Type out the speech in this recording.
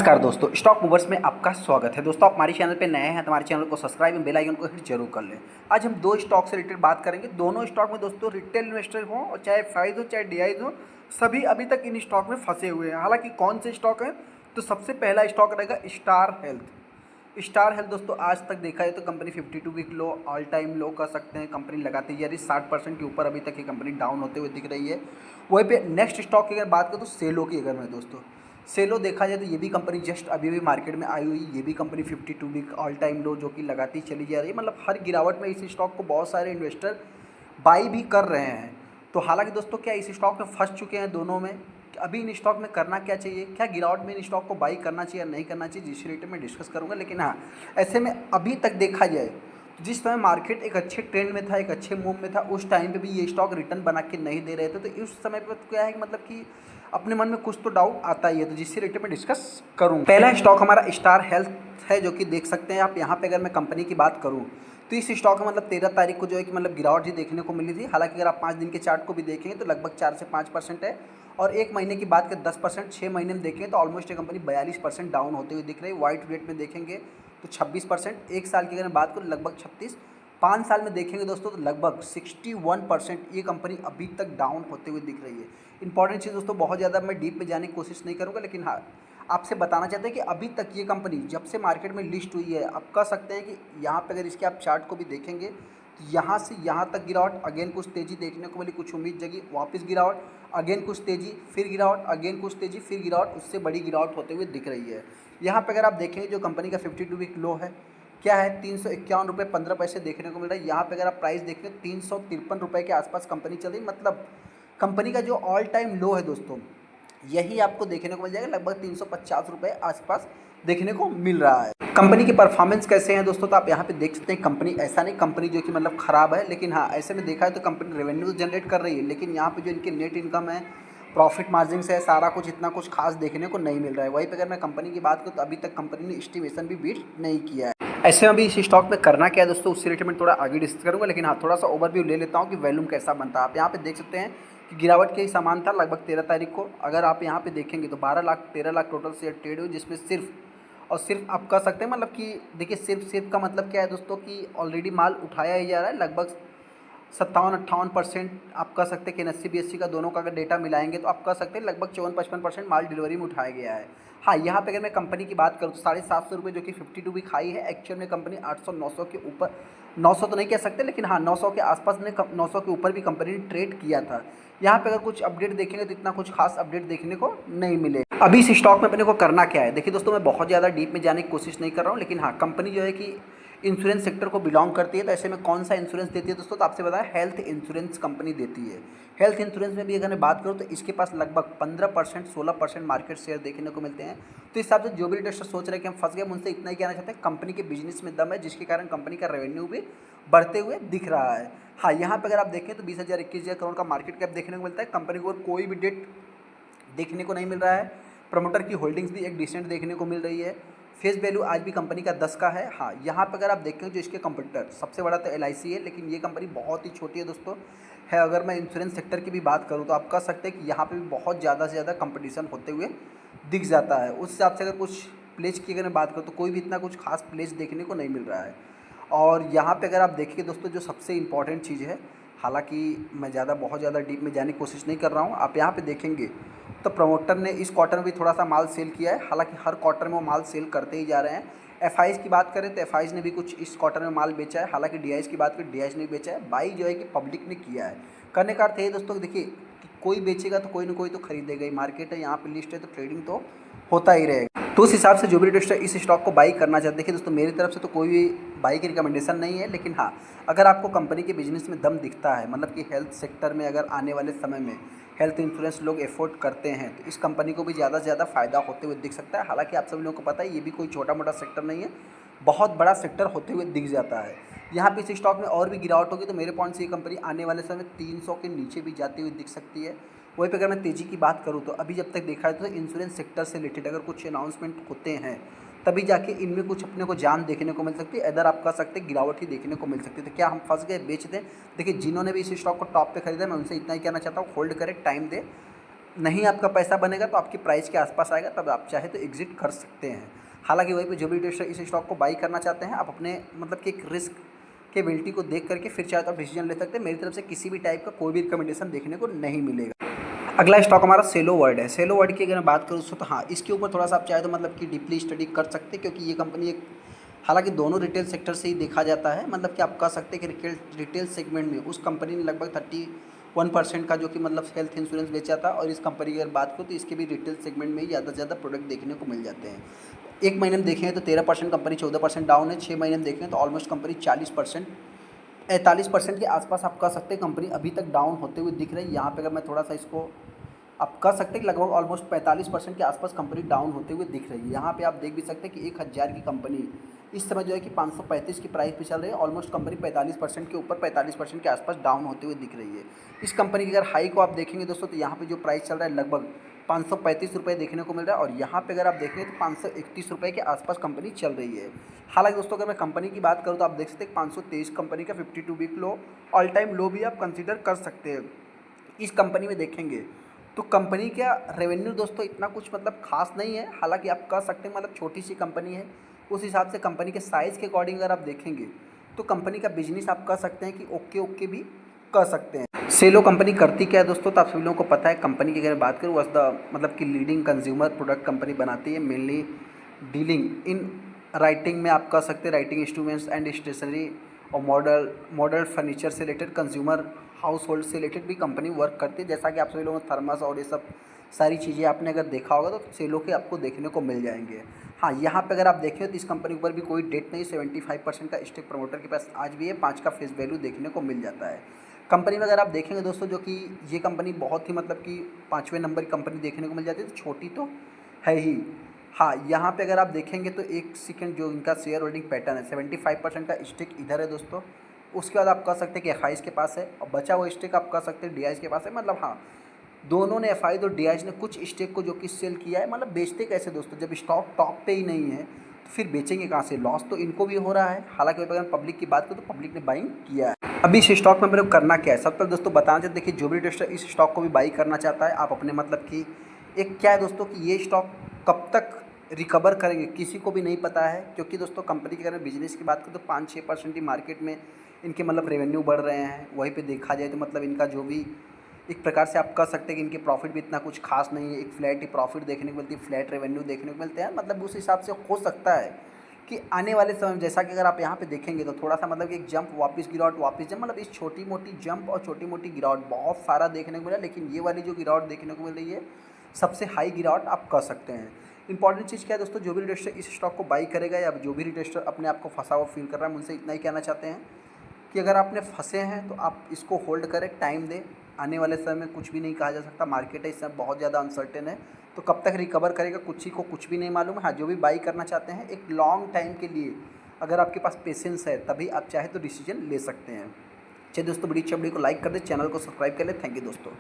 नमस्कार दोस्तों, stock movers में आपका स्वागत है। दोस्तों, आप हमारे चैनल पे नए हैं तो हमारे चैनल को सब्सक्राइब एवं बेल आइकन को हिट जरूर कर लें। आज हम दो स्टॉक से रिलेटेड बात करेंगे। दोनों स्टॉक में दोस्तों रिटेल इन्वेस्टर हो और चाहे एफआईज हो चाहे डीआईज हो, सभी अभी तक इन स्टॉक में फंसे हुए हैं। हालांकि कौन से स्टॉक हैं, तो सबसे पहला स्टॉक रहेगा स्टार हेल्थ। स्टार हेल्थ दोस्तों आज तक देखा है तो company 52 week low, all time low कर सकते हैं। कंपनी लगाती जा रही 60% के ऊपर अभी तक ये कंपनी डाउन होते हुए दिख रही है। वहीं पे नेक्स्ट स्टॉक की अगर बात करूँ तो सेलो की अगर मैं दोस्तों सेलो देखा जाए तो ये भी कंपनी जस्ट अभी भी मार्केट में आई हुई। ये भी कंपनी 52 वीक ऑल टाइम लो जो कि लगाती चली जा रही है। मतलब हर गिरावट में इस स्टॉक को बहुत सारे इन्वेस्टर बाई भी कर रहे हैं। तो हालांकि दोस्तों क्या इस स्टॉक में फंस चुके हैं दोनों में। अभी इन स्टॉक में करना क्या चाहिए, क्या गिरावट में इन स्टॉक को बाई करना चाहिए या नहीं करना चाहिए, जिस रिलेटेड में डिस्कस करूँगा। लेकिन हाँ, ऐसे में अभी तक देखा जाए तो जिस समय मार्केट एक अच्छे ट्रेंड में था, एक अच्छे मूव में था, उस टाइम पे भी ये स्टॉक रिटर्न बना के नहीं दे रहे थे। तो उस समय पर क्या है कि मतलब कि अपने मन में कुछ तो डाउट आता ही है। तो जिससे रिलेटेड में डिस्कस करूँ, पहला स्टॉक हमारा स्टार हेल्थ है, जो कि देख सकते हैं आप यहाँ पे। अगर मैं कंपनी की बात करूँ तो इस स्टॉक में मतलब 13 तारीख को जो है कि मतलब गिरावट ही देखने को मिली थी। हालांकि अगर आप 5 दिन के चार्ट को भी देखेंगे तो लगभग 4 से 5% है, और एक महीने की बात करें 10%, 6 महीने में देखेंगे तो ऑलमोस्ट ये कंपनी 42% डाउन होते हुए दिख रही है। वाइट रेट में देखेंगे तो 26%, एक साल की अगर बात करूँ लगभग 36, 5 साल में देखेंगे दोस्तों तो लगभग 61% ये कंपनी अभी तक डाउन होते हुए दिख रही है। इंपॉर्टेंट चीज़ दोस्तों, बहुत ज़्यादा मैं डीप में जाने की कोशिश नहीं करूँगा, लेकिन हाँ आपसे बताना चाहते हैं कि अभी तक ये कंपनी जब से मार्केट में लिस्ट हुई है, आप कह सकते हैं कि यहाँ पे अगर इसके आप चार्ट को भी देखेंगे तो यहाँ से यहाँ तक गिरावट, अगेन कुछ तेज़ी देखने को मिली, कुछ उम्मीद जगी, वापस गिरावट, अगेन कुछ तेज़ी, फिर गिरावट, अगेन कुछ तेज़ी, फिर गिरावट, उससे बड़ी गिरावट होते हुए दिख रही है। यहाँ पे अगर आप देखेंगे जो कंपनी का 52 वीक लो है क्या है, 351 रुपये 15 पैसे देखने को मिल रहा है। यहाँ पे अगर आप प्राइस देखें 353 रुपये के आसपास कंपनी चल रही। मतलब कंपनी का जो ऑल टाइम लो है दोस्तों, यही आपको देखने को मिल जाएगा, लगभग 350 रुपये आसपास देखने को मिल रहा है। कंपनी के परफॉर्मेंस कैसे हैं दोस्तों, तो आप यहाँ पे देख सकते हैं। कंपनी ऐसा नहीं कंपनी जो कि मतलब ख़राब है, लेकिन हाँ ऐसे में देखा है तो कंपनी रेवेन्यू जनरेट कर रही है, लेकिन यहाँ पे जो इनके नेट इनकम है, प्रॉफिट मार्जिन से है, सारा कुछ इतना कुछ खास देखने को नहीं मिल रहा है। वहीं पर अगर मैं कंपनी की बात करूँ तो अभी तक कंपनी ने एस्टिमेशन भी बीट नहीं किया है। ऐसे में अभी इस स्टॉक में करना क्या है दोस्तों, उससे रिलेटेड मैं थोड़ा आगे डिस्कस करूँगा, लेकिन हाँ थोड़ा सा ओवरव्यू ले लेता हूँ कि वॉल्यूम कैसा बनता है। आप यहाँ पे देख सकते हैं कि गिरावट के ही सामान था लगभग 13 तारीख को। अगर आप यहाँ पे देखेंगे तो 12 lakh 13 lakh total share trade हुए, जिसमें सिर्फ और सिर्फ आप कह सकते हैं मतलब कि देखिए सिर्फ का मतलब क्या है दोस्तों कि ऑलरेडी माल उठाया ही जा रहा है। लगभग 57-58% आप कह सकते हैं कि NSE BSE का दोनों का अगर डेटा मिलाएंगे तो आप कह सकते हैं लगभग 54-55% माल डिलीवरी में उठाया गया है। हाँ, यहाँ पे अगर मैं कंपनी की बात करूँ तो 750 जो कि 52 वीक हाई है, एक्चुअल में कंपनी 800-900 के ऊपर, 900 तो नहीं कह सकते, लेकिन हाँ 900 के आसपास ने 900 के ऊपर भी कंपनी ने ट्रेड किया था। यहाँ पे अगर कुछ अपडेट देखेंगे तो इतना कुछ खास अपडेट देखने को नहीं मिले। अभी इस स्टॉक में अपने को करना क्या है, देखिए दोस्तों मैं बहुत ज़्यादा डीप में जाने की कोशिश नहीं कर रहा हूँ, लेकिन हाँ कंपनी जो है कि इंश्योरेंस सेक्टर को बिलोंग करती है। तो ऐसे में कौन सा इंश्योरेंस देती है दोस्तों, तो आपसे बताया हेल्थ इंश्योरेंस कंपनी देती है। हेल्थ इंश्योरेंस में भी अगर मैं बात करूँ तो इसके पास लगभग 15% 16% मार्केट शेयर देखने को मिलते हैं। तो इस हिसाब से जो भी इन्वेस्टर सोच रहे हैं कि हम फंस गए, हम उनसे इतना ही कहना चाहते हैं कंपनी के बिजनेस में दम है, जिसके कारण कंपनी का रेवेन्यू भी बढ़ते हुए दिख रहा है। हाँ, यहाँ पर अगर आप देखें तो 20,000-21,000 करोड़ का मार्केट कैप देखने को मिलता है। कंपनी को कोई भी डेट देखने को नहीं मिल रहा है। प्रमोटर की होल्डिंग्स भी एक डिसेंट देखने को मिल रही है। फेस वैल्यू आज भी कंपनी का 10 का है। हाँ, यहाँ पर अगर आप देखें जो इसके कंपटीटर सबसे बड़ा तो LIC है, लेकिन ये कंपनी बहुत ही छोटी है दोस्तों है। अगर मैं इंश्योरेंस सेक्टर की भी बात करूँ तो आप कह सकते हैं कि यहाँ पे भी बहुत ज़्यादा से ज़्यादा कंपटीशन होते हुए दिख जाता है। उस हिसाब से अगर कुछ प्लेज की अगर मैं बात करूँ तो कोई भी इतना कुछ खास प्लेज देखने को नहीं मिल रहा है। और यहाँ पे अगर आप देखिए दोस्तों जो सबसे इम्पॉर्टेंट चीज़ है, हालांकि मैं बहुत ज़्यादा डीप में जाने की कोशिश नहीं कर रहा हूँ, आप यहाँ पे देखेंगे तो प्रमोटर ने इस क्वार्टर में भी थोड़ा सा माल सेल किया है। हालांकि हर क्वार्टर में वो माल सेल करते ही जा रहे हैं। एफआईज की बात करें तो एफआईज ने भी कुछ इस क्वार्टर में माल बेचा है। हालांकि डीआईज की बात करें डीआईज ने भी बेचा है। बाई जो है कि पब्लिक ने किया है। करने का अर्थ है दोस्तों कि देखिए कि कोई बेचेगा तो कोई ना कोई तो खरीदेगा ही। मार्केट है, यहाँ पे लिस्ट है, तो ट्रेडिंग तो होता ही रहेगा। तो उस हिसाब से जो भी इन्वेस्टर इस स्टॉक को बाई करना चाहते हैं, देखिए दोस्तों मेरी तरफ से तो कोई भी बाई की रिकमेंडेशन नहीं है, लेकिन हाँ अगर आपको कंपनी के बिजनेस में दम दिखता है, मतलब कि हेल्थ सेक्टर में अगर आने वाले समय में हेल्थ इंश्योरेंस लोग एफोर्ड करते हैं तो इस कंपनी को भी ज़्यादा से ज़्यादा फायदा होते हुए दिख सकता है। हालांकि आप सभी लोगों को पता है ये भी कोई छोटा मोटा सेक्टर नहीं है, बहुत बड़ा सेक्टर होते हुए दिख जाता है। यहाँ पे इस स्टॉक में और भी गिरावट होगी तो मेरे पॉइंट से ये कंपनी आने वाले समय 300 के नीचे भी जाती हुई दिख सकती है। वहीं पे अगर मैं तेज़ी की बात करूँ तो अभी जब तक देखा है तो इंश्योरेंस सेक्टर से रिलेटेड अगर कुछ अनाउंसमेंट होते हैं तभी जाके इनमें कुछ अपने को जान देखने को मिल सकती है। इधर आप कह सकते हैं गिरावट ही देखने को मिल सकती है। तो क्या हम फंस गए, बेच दें? देखिए जिन्होंने भी इस स्टॉक को टॉप पे खरीदा, मैं उनसे इतना ही कहना चाहता हूँ होल्ड करें, टाइम दे। नहीं आपका पैसा बनेगा तो आपकी प्राइस के आसपास आएगा, तब आप चाहे तो एग्जिट कर सकते हैं। हालांकि वहीं पे जो भी इन्वेस्टर इस स्टॉक को बाई करना चाहते हैं, आप अपने मतलब कि एक रिस्क केबिलिटी को देख करके फिर चाहे तो आप डिसीजन ले सकते हैं। मेरी तरफ से किसी भी टाइप का कोई भी रिकमेंडेशन देखने को नहीं मिलेगा। अगला स्टॉक हमारा सेलो वर्ड है। सेलो वर्ड की अगर मैं बात करूँ तो हाँ, इसके ऊपर थोड़ा सा आप चाहे तो मतलब कि डीपली स्टडी कर सकते हैं, क्योंकि ये कंपनी एक, हालांकि दोनों रिटेल सेक्टर से ही देखा जाता है, मतलब कि आप कह सकते हैं कि रिटेल सेगमेंट में उस कंपनी ने लगभग 31% का जो कि मतलब हेल्थ इंश्योरेंस बेचा था, और इस कंपनी की अगर बात करूँ तो इसके भी रिटेल सेगमेंट में ही ज़्यादा से ज़्यादा प्रोडक्ट देखने को मिल जाते हैं। एक महीने में देखें तो 13% कंपनी 14% डाउन है। 6 महीने में देखें तो ऑलमोस्ट कंपनी 40% 45% के आसपास आप कह सकते हैं कंपनी अभी तक डाउन होते हुए दिख रही है। यहाँ पे अगर मैं थोड़ा सा इसको आप कह सकते हैं कि लगभग ऑलमोस्ट 45% के आसपास कंपनी डाउन होते हुए दिख रही है। यहाँ पे आप देख भी सकते हैं कि 1000 की कंपनी इस समय जो है कि 535 की प्राइस पे चल रही है। ऑलमोस्ट कंपनी 45% के ऊपर 45% के आसपास डाउन होते हुए दिख रही है। इस कंपनी की अगर हाई को आप देखेंगे दोस्तों तो यहाँ पे जो प्राइस चल रहा है लगभग 535 रुपये देखने को मिल रहा है, और यहाँ पे अगर आप देखेंगे तो 531 रुपये के आसपास कंपनी चल रही है। हालांकि दोस्तों अगर मैं कंपनी की बात करूँ तो आप देख सकते हैं 523 कंपनी का 52 वीक लो, ऑल टाइम लो भी आप कंसिडर कर सकते हैं। इस कंपनी में देखेंगे तो कंपनी का रेवेन्यू दोस्तों इतना कुछ मतलब खास नहीं है। हालांकि आप कह सकते हैं मतलब छोटी सी कंपनी है, उस हिसाब से कंपनी के साइज़ के अकॉर्डिंग अगर आप देखेंगे तो कंपनी का बिजनेस आप कह सकते हैं कि ओके ओके भी कह सकते हैं। सेलो कंपनी करती क्या है दोस्तों, तो आप सभी लोगों को पता है। कंपनी की अगर बात करूँ वॉज द मतलब कि लीडिंग कंज्यूमर प्रोडक्ट कंपनी बनाती है, मेनली डीलिंग इन राइटिंग में आप कह सकते हैं राइटिंग इंस्ट्रूमेंट्स एंड स्टेशनरी और मॉडल फर्नीचर से रिलेटेड कंज्यूमर हाउस होल्ड से रिलेटेड भी कंपनी वर्क करती है। जैसा कि आप सभी लोगों थर्मस और ये सब सारी चीज़ें आपने अगर देखा होगा तो सेलो के आपको देखने को मिल जाएंगे। हाँ, यहाँ पे अगर आप देखें तो इस कंपनी के ऊपर भी कोई डेट नहीं, 75% का स्टेक प्रमोटर के पास आज भी है, 5 का फेस वैल्यू देखने को मिल जाता है। कंपनी में अगर आप देखेंगे दोस्तों जो कि ये कंपनी बहुत ही मतलब कि 5वें नंबर की कंपनी देखने को मिल जाती है, तो छोटी तो है ही। हाँ, यहाँ पे अगर आप देखेंगे तो एक सेकंड जो इनका शेयर होल्डिंग पैटर्न है, 75% का स्टेक इधर है दोस्तों। उसके बाद आप कह सकते हैं कि एफ के पास है, और बचा हुआ स्टेक आप कह सकते हैं डी के पास है। मतलब हाँ, दोनों ने एफ और डी ने कुछ स्टेक को जो कि सेल किया है। मतलब बेचते कैसे दोस्तों, जब स्टॉक टॉप पे ही नहीं है तो फिर बेचेंगे कहाँ से, लॉस तो इनको भी हो रहा है। हालांकि अगर पब्लिक की बात करूँ तो पब्लिक ने बाइंग किया है। अभी इस स्टॉक में मेरे को करना क्या है, सबसे पहले दोस्तों बताना चाहते देखिए, जो भी इन्वेस्टर इस स्टॉक को भी बाई करना चाहता है, आप अपने मतलब कि एक क्या है दोस्तों कि ये स्टॉक कब तक रिकवर करेंगे किसी को भी नहीं पता है। क्योंकि दोस्तों कंपनी की अगर बिजनेस की बात करें तो 5-6% ही मार्केट में इनके मतलब रेवेन्यू बढ़ रहे हैं। वहीं पे देखा जाए तो मतलब इनका जो भी एक प्रकार से आप कह सकते हैं कि इनके प्रॉफिट भी इतना कुछ खास नहीं है। एक फ्लैट ही प्रॉफिट देखने को मिलती है, फ्लैट रेवेन्यू देखने को मिलते हैं। मतलब उस हिसाब से हो सकता है कि आने वाले समय में, जैसा कि अगर आप यहाँ पे देखेंगे तो थोड़ा सा मतलब कि एक जंप वापस गिरावट वापस जंप, मतलब इस छोटी मोटी जंप और छोटी मोटी गिरावट बहुत सारा देखने को मिला। लेकिन ये वाली जो गिरावट देखने को मिल रही है सबसे हाई गिरावट आप कह सकते हैं। इंपॉर्टेंट चीज़ क्या है दोस्तों, जो भी इन्वेस्टर इस स्टॉक को बाई करेगा या जो भी इन्वेस्टर अपने आप को फंसा हुआ फील कर रहा है, मुझसे इतना ही कहना चाहते हैं कि अगर आपने फंसे हैं तो आप इसको होल्ड करें, टाइम दें। आने वाले समय में कुछ भी नहीं कहा जा सकता, मार्केट है इस समय बहुत ज़्यादा अनसर्टेन है, तो कब तक रिकवर करेगा कुछ ही को कुछ भी नहीं मालूम है। हाँ, जो भी बाई करना चाहते हैं एक लॉन्ग टाइम के लिए, अगर आपके पास पेशेंस है तभी आप चाहे तो डिसीजन ले सकते हैं। चलिए दोस्तों, वीडियो को लाइक कर दें, चैनल को सब्सक्राइब कर लें। थैंक यू दोस्तों।